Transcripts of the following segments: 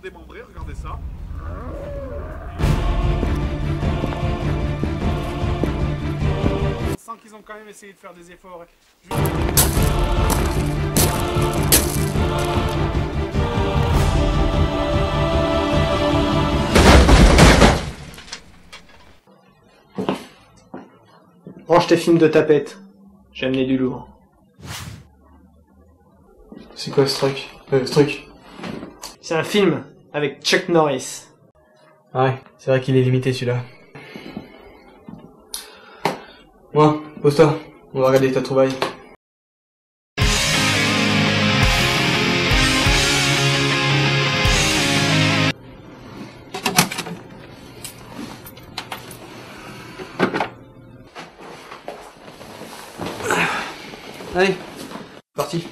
démembrés, regardez ça. On sent qu'ils ont quand même essayé de faire des efforts. Range tes films de tapette. J'ai amené du lourd. C'est quoi ce truc C'est un film avec Chuck Norris. Ah ouais, c'est vrai qu'il est limité celui-là. Moi, pose-toi, on va regarder ta trouvaille. Allez, parti.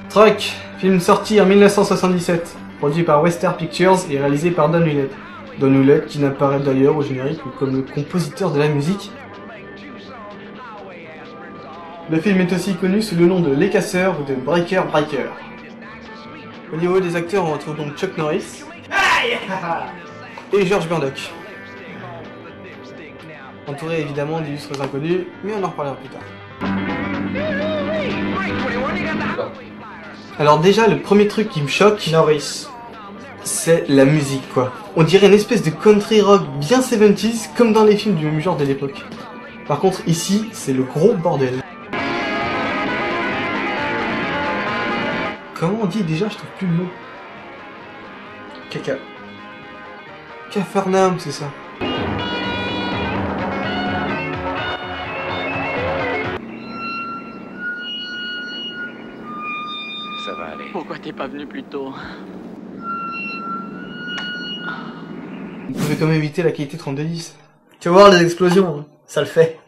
Truck, film sorti en 1977, produit par Western Pictures et réalisé par Don Hewlett. Don Hewlett qui n'apparaît d'ailleurs au générique que comme le compositeur de la musique. Le film est aussi connu sous le nom de Les Casseurs ou de Breaker Breaker. Au niveau des acteurs, on retrouve donc Chuck Norris et George Murdoch. Entouré évidemment d'illustres inconnus, mais on en reparlera plus tard. Alors déjà, le premier truc qui me choque, Norris. c'est la musique quoi. On dirait une espèce de country rock bien 70s, comme dans les films du même genre de l'époque. Par contre ici, c'est le gros bordel. Comment on dit déjà, je trouve plus le mot. Caca. Capharnaüm, c'est ça. Ça va aller. Pourquoi t'es pas venu plus tôt? On pouvait quand même éviter la qualité 3210. Tu vas voir les explosions, ça le fait.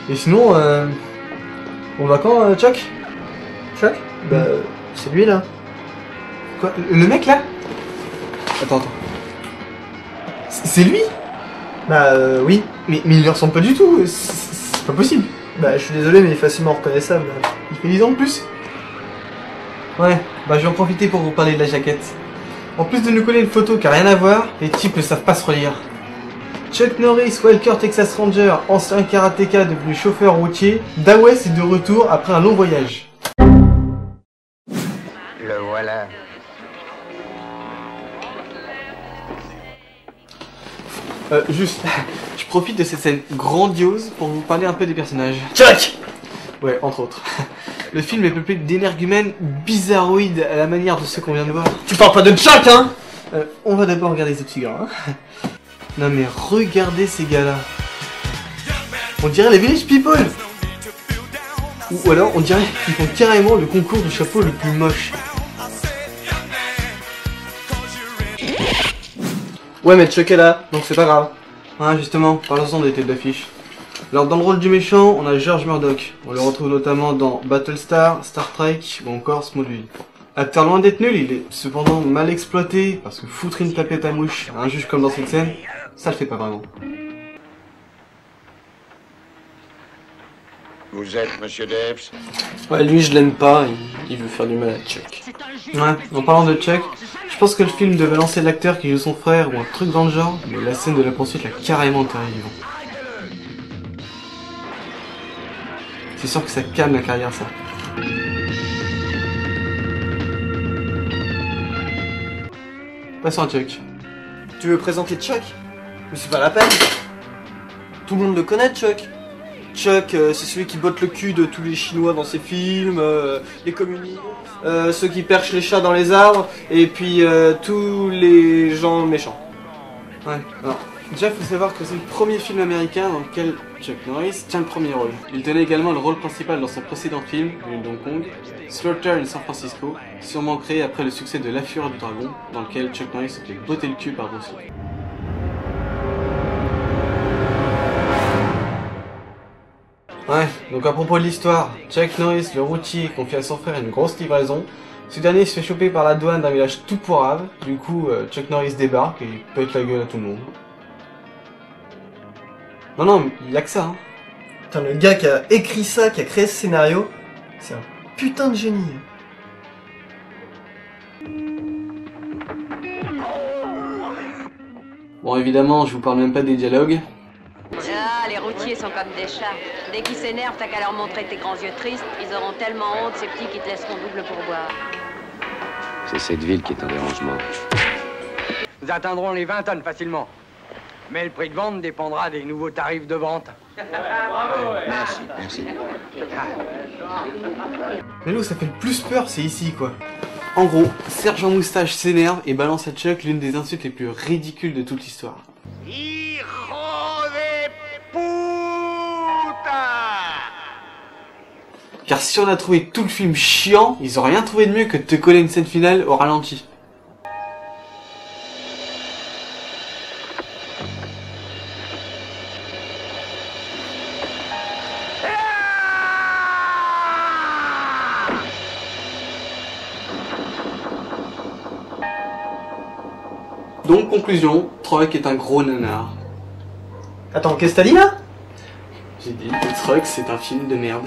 Et sinon, on va quand, Chuck? Chuck? Bah, c'est lui là. Quoi? Le mec là? Attends. C'est lui? Bah, oui. Mais il lui ressemble pas du tout, c'est pas possible. Bah, je suis désolé, mais il est facilement reconnaissable. Il fait 10 ans de plus. Ouais, bah je vais en profiter pour vous parler de la jaquette. En plus de nous coller une photo qui a rien à voir, les types ne savent pas se relire. Chuck Norris, Walker Texas Ranger, ancien karatéka devenu chauffeur routier, Dawes est de retour après un long voyage. Le voilà. Juste, je profite de cette scène grandiose pour vous parler un peu des personnages. Chuck! Ouais, entre autres. Le film est peuplé d'énergumènes bizarroïdes à la manière de ceux qu'on vient de voir. Tu parles pas de Chuck, hein? On va d'abord regarder ces petits gars. Hein. Non mais regardez ces gars-là. On dirait les Village People. Ou alors on dirait qu'ils font carrément le concours du chapeau le plus moche. Ouais mais Chuck est là, donc c'est pas grave. Hein, justement, parlons-en des têtes d'affiche. Alors dans le rôle du méchant, on a George Murdoch. On le retrouve notamment dans Battlestar, Star Trek ou encore Smallville. Acteur loin d'être nul, il est cependant mal exploité, parce que foutre une tapette à mouche à un juge comme dans cette scène, ça le fait pas vraiment. Vous êtes Monsieur Debs? Ouais, lui, je l'aime pas, il veut faire du mal à Chuck. Ouais, en parlant de Chuck, je pense que le film devait lancer l'acteur qui joue son frère ou un truc dans le genre, mais la scène de la poursuite l'a carrément enterré vivant. C'est sûr que ça calme la carrière, ça. Passons à Chuck. Tu veux présenter Chuck? Mais c'est pas la peine. Tout le monde le connaît, Chuck. Chuck, c'est celui qui botte le cul de tous les Chinois dans ses films, les communistes, ceux qui perchent les chats dans les arbres, et puis tous les gens méchants. Ouais, alors, déjà faut savoir que c'est le premier film américain dans lequel Chuck Norris tient le premier rôle. Il tenait également le rôle principal dans son précédent film, venu de Hong Kong, Slaughter in San Francisco, sûrement créé après le succès de La Fureur du Dragon, dans lequel Chuck Norris se fait botter le cul par Bruce Lee. Ouais, donc à propos de l'histoire, Chuck Norris, le routier, confie à son frère une grosse livraison. Ce dernier se fait choper par la douane d'un village tout pourrave. Du coup, Chuck Norris débarque et il pète la gueule à tout le monde. Non, il y a que ça, hein. Putain, le gars qui a écrit ça, qui a créé ce scénario, c'est un putain de génie. Bon, évidemment, je vous parle même pas des dialogues. Ah, les routiers sont comme des chats. Dès qu'ils s'énervent, t'as qu'à leur montrer tes grands yeux tristes. Ils auront tellement honte, ces petits, qu'ils te laisseront double pourboire. C'est cette ville qui est en dérangement. Nous atteindrons les 20 tonnes facilement. Mais le prix de vente dépendra des nouveaux tarifs de vente. Merci. Mais là où ça fait le plus peur, c'est ici, quoi. En gros, Sergent Moustache s'énerve et balance à Chuck l'une des insultes les plus ridicules de toute l'histoire. Hijo de puta! Car si on a trouvé tout le film chiant, ils ont rien trouvé de mieux que de te coller une scène finale au ralenti. Donc, conclusion, Truck est un gros nanar. Attends, qu'est-ce que t'as dit là? J'ai dit que Truck c'est un film de merde.